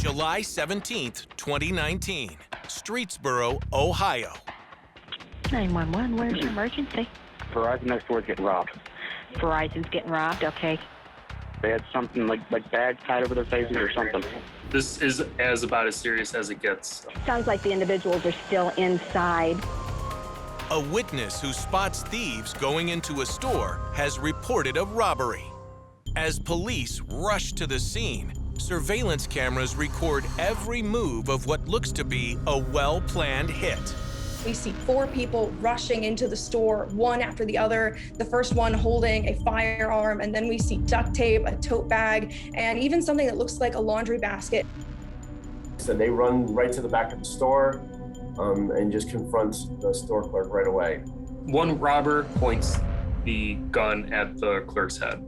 July 17th, 2019, Streetsboro, Ohio. 911, where's your emergency? Verizon next door is getting robbed. Verizon's getting robbed, okay. They had something like bags tied over their faces or something. This is about as serious as it gets. Sounds like the individuals are still inside. A witness who spots thieves going into a store has reported a robbery. As police rush to the scene, surveillance cameras record every move of what looks to be a well-planned hit. We see 4 people rushing into the store, one after the other, the first one holding a firearm, and then we see duct tape, a tote bag, and even something that looks like a laundry basket. So they run right to the back of the store and just confront the store clerk right away. One robber points the gun at the clerk's head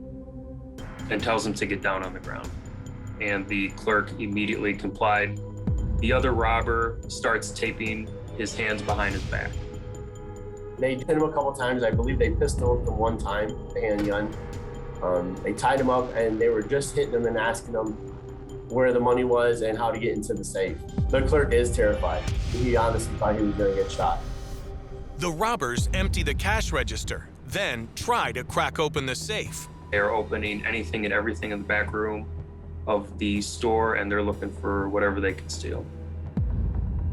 and tells him to get down on the ground. And the clerk immediately complied. The other robber starts taping his hands behind his back. They hit him a couple times. I believe they pistoled him one time, the handgun. They tied him up and they were just hitting him and asking him where the money was and how to get into the safe. The clerk is terrified. He honestly thought he was gonna get shot. The robbers empty the cash register, then try to crack open the safe. They're opening anything and everything in the back room of the store, and they're looking for whatever they can steal.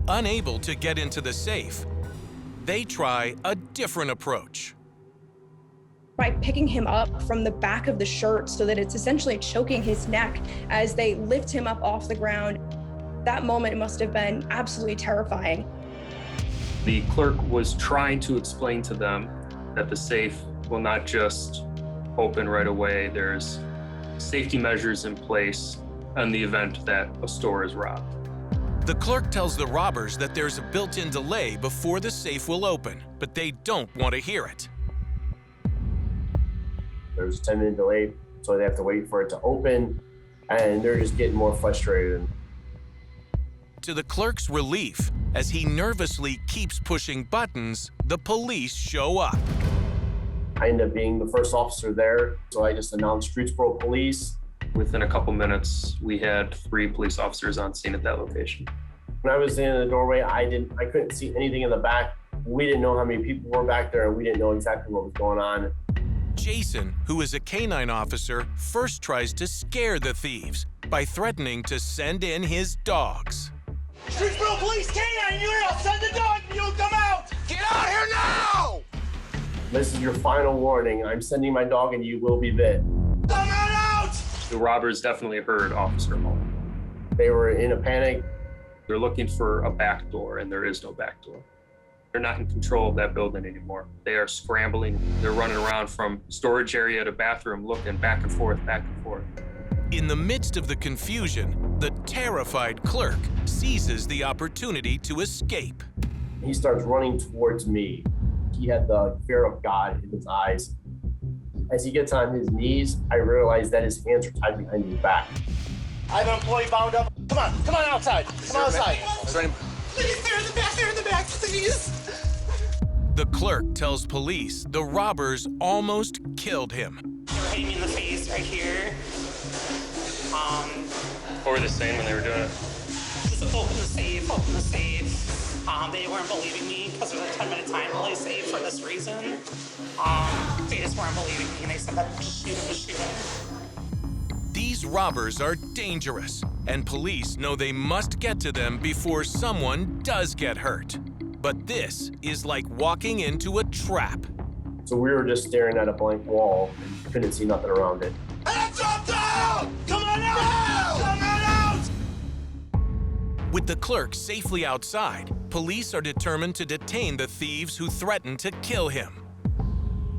Unable to get into the safe, they try a different approach. By picking him up from the back of the shirt so that it's essentially choking his neck as they lift him up off the ground. That moment must have been absolutely terrifying. The clerk was trying to explain to them that the safe will not just open right away. There's safety measures in place in the event that a store is robbed. The clerk tells the robbers that there's a built-in delay before the safe will open, but they don't want to hear it. There's a 10-minute delay, so they have to wait for it to open, and they're just getting more frustrated. To the clerk's relief, as he nervously keeps pushing buttons, the police show up. I end up being the first officer there, so I just announced Streetsboro Police. Within a couple minutes, we had 3 police officers on scene at that location. When I was in the doorway, I couldn't see anything in the back. We didn't know how many people were back there, and we didn't know exactly what was going on. Jason, who is a canine officer, first tries to scare the thieves by threatening to send in his dogs. Streetsboro Police Canine Unit, I'll send the dog and you'll come out! Get out here now! This is your final warning. I'm sending my dog and you will be bit. Come on out! The robbers definitely heard Officer Mullen. They were in a panic. They're looking for a back door, and there is no back door. They're not in control of that building anymore. They are scrambling. They're running around from storage area to bathroom, looking back and forth, back and forth. In the midst of the confusion, the terrified clerk seizes the opportunity to escape. He starts running towards me. He had the fear of God in his eyes. As he gets on his knees, I realize that his hands are tied behind his back. I have an employee bound up. Come on outside. Come on outside. Please, they're in the back, please. The clerk tells police the robbers almost killed him. They were hitting me in the face right here. What were they saying when they were doing it? Just open the safe, open the safe. They weren't believing me because there's a 10-minute time delay saved for this reason. They just weren't believing me, and they said that just shoot him. These robbers are dangerous, and police know they must get to them before someone does get hurt. But this is like walking into a trap. So we were just staring at a blank wall and couldn't see nothing around it. Hands up down! Come on out! Come on out! With the clerk safely outside, police are determined to detain the thieves who threatened to kill him.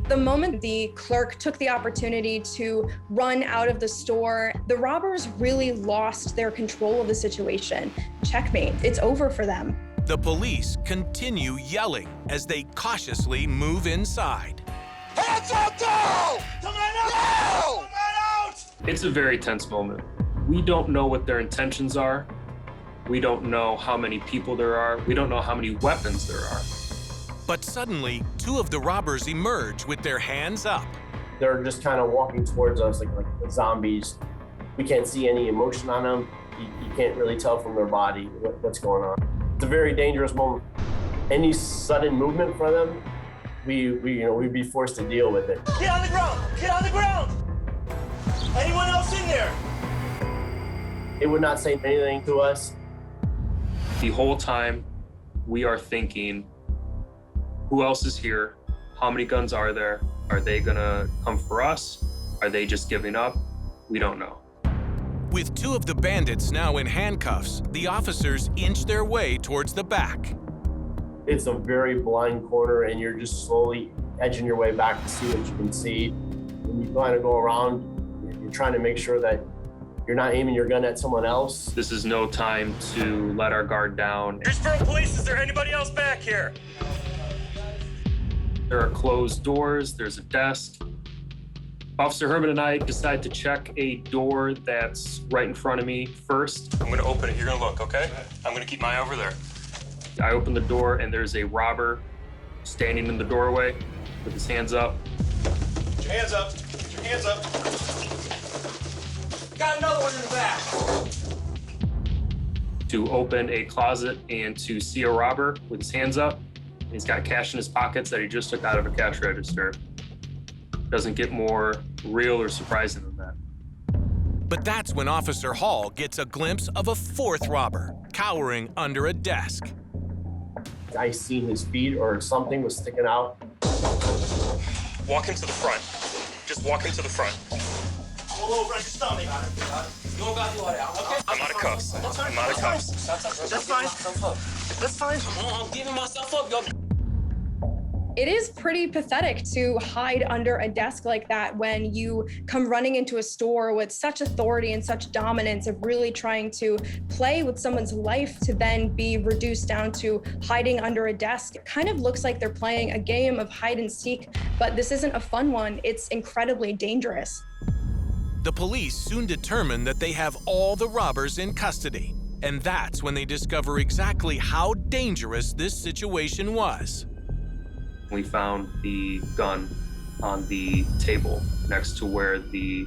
The moment the clerk took the opportunity to run out of the store, the robbers really lost their control of the situation. Checkmate, it's over for them. The police continue yelling as they cautiously move inside. Hands up down! Come on out! No! Come on out! It's a very tense moment. We don't know what their intentions are. We don't know how many people there are. We don't know how many weapons there are. But suddenly, 2 of the robbers emerge with their hands up. They're just kind of walking towards us like zombies. We can't see any emotion on them. You can't really tell from their body what's going on. It's a very dangerous moment. Any sudden movement from them, we'd be forced to deal with it. Get on the ground! Get on the ground! Anyone else in there? It would not say anything to us. The whole time we are thinking, who else is here? How many guns are there? Are they gonna come for us? Are they just giving up? We don't know. With two of the bandits now in handcuffs, the officers inch their way towards the back. It's a very blind corner, and you're just slowly edging your way back to see what you can see. When you kind of go around, you're trying to make sure that you're not aiming your gun at someone else. This is no time to let our guard down. Greensboro Police, is there anybody else back here? There are closed doors, there's a desk. Officer Herman and I decide to check a door that's right in front of me first. I'm gonna open it, you're gonna look, okay? I'm gonna keep my eye over there. I open the door and there's a robber standing in the doorway with his hands up. Put your hands up. Put your hands up. Got another one in the back. To open a closet and to see a robber with his hands up. He's got cash in his pockets that he just took out of a cash register. Doesn't get more real or surprising than that. But that's when Officer Hall gets a glimpse of a fourth robber cowering under a desk. I seen his feet or something was sticking out. Walk him to the front. Just walk him to the front. Pull over on your stomach. You don't got the order, okay? I'm out of cuffs. I'm out of cuffs. That's fine. That's fine. I'm giving myself up, yo. It is pretty pathetic to hide under a desk like that when you come running into a store with such authority and such dominance of really trying to play with someone's life to then be reduced down to hiding under a desk. It kind of looks like they're playing a game of hide and seek, but this isn't a fun one. It's incredibly dangerous. The police soon determine that they have all the robbers in custody, and that's when they discover exactly how dangerous this situation was. We found the gun on the table next to where the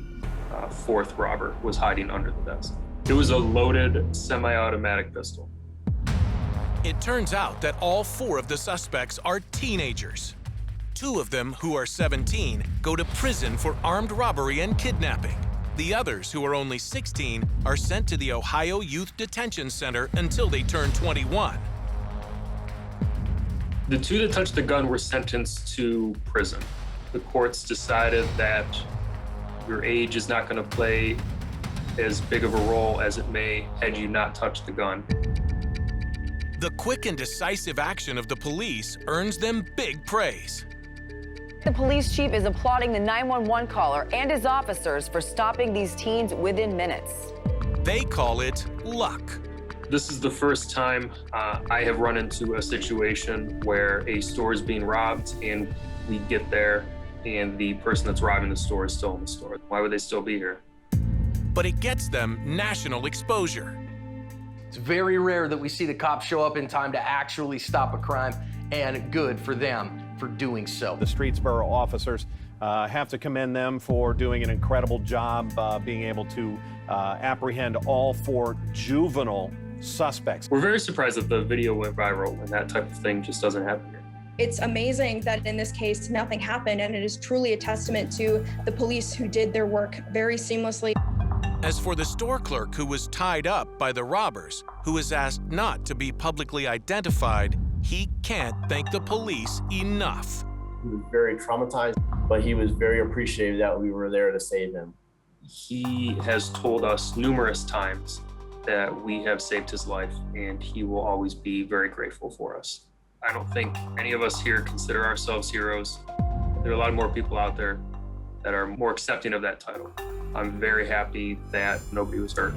fourth robber was hiding under the desk. It was a loaded semi-automatic pistol. It turns out that all four of the suspects are teenagers. Two of them, who are 17, go to prison for armed robbery and kidnapping. The others, who are only 16, are sent to the Ohio Youth Detention Center until they turn 21. The two that touched the gun were sentenced to prison. The courts decided that your age is not going to play as big of a role as it may had you not touched the gun. The quick and decisive action of the police earns them big praise. The police chief is applauding the 911 caller and his officers for stopping these teens within minutes. They call it luck. This is the first time I have run into a situation where a store is being robbed and we get there and the person that's robbing the store is still in the store. Why would they still be here? But it gets them national exposure. It's very rare that we see the cops show up in time to actually stop a crime, and good for them for doing so. The Streetsboro officers have to commend them for doing an incredible job being able to apprehend all four juvenile suspects. We're very surprised that the video went viral and that type of thing just doesn't happen here. It's amazing that in this case, nothing happened, and it is truly a testament to the police who did their work very seamlessly. As for the store clerk who was tied up by the robbers, who was asked not to be publicly identified, he can't thank the police enough. He was very traumatized, but he was very appreciative that we were there to save him. He has told us numerous times that we have saved his life, and he will always be very grateful for us. I don't think any of us here consider ourselves heroes. There are a lot more people out there that are more accepting of that title. I'm very happy that nobody was hurt.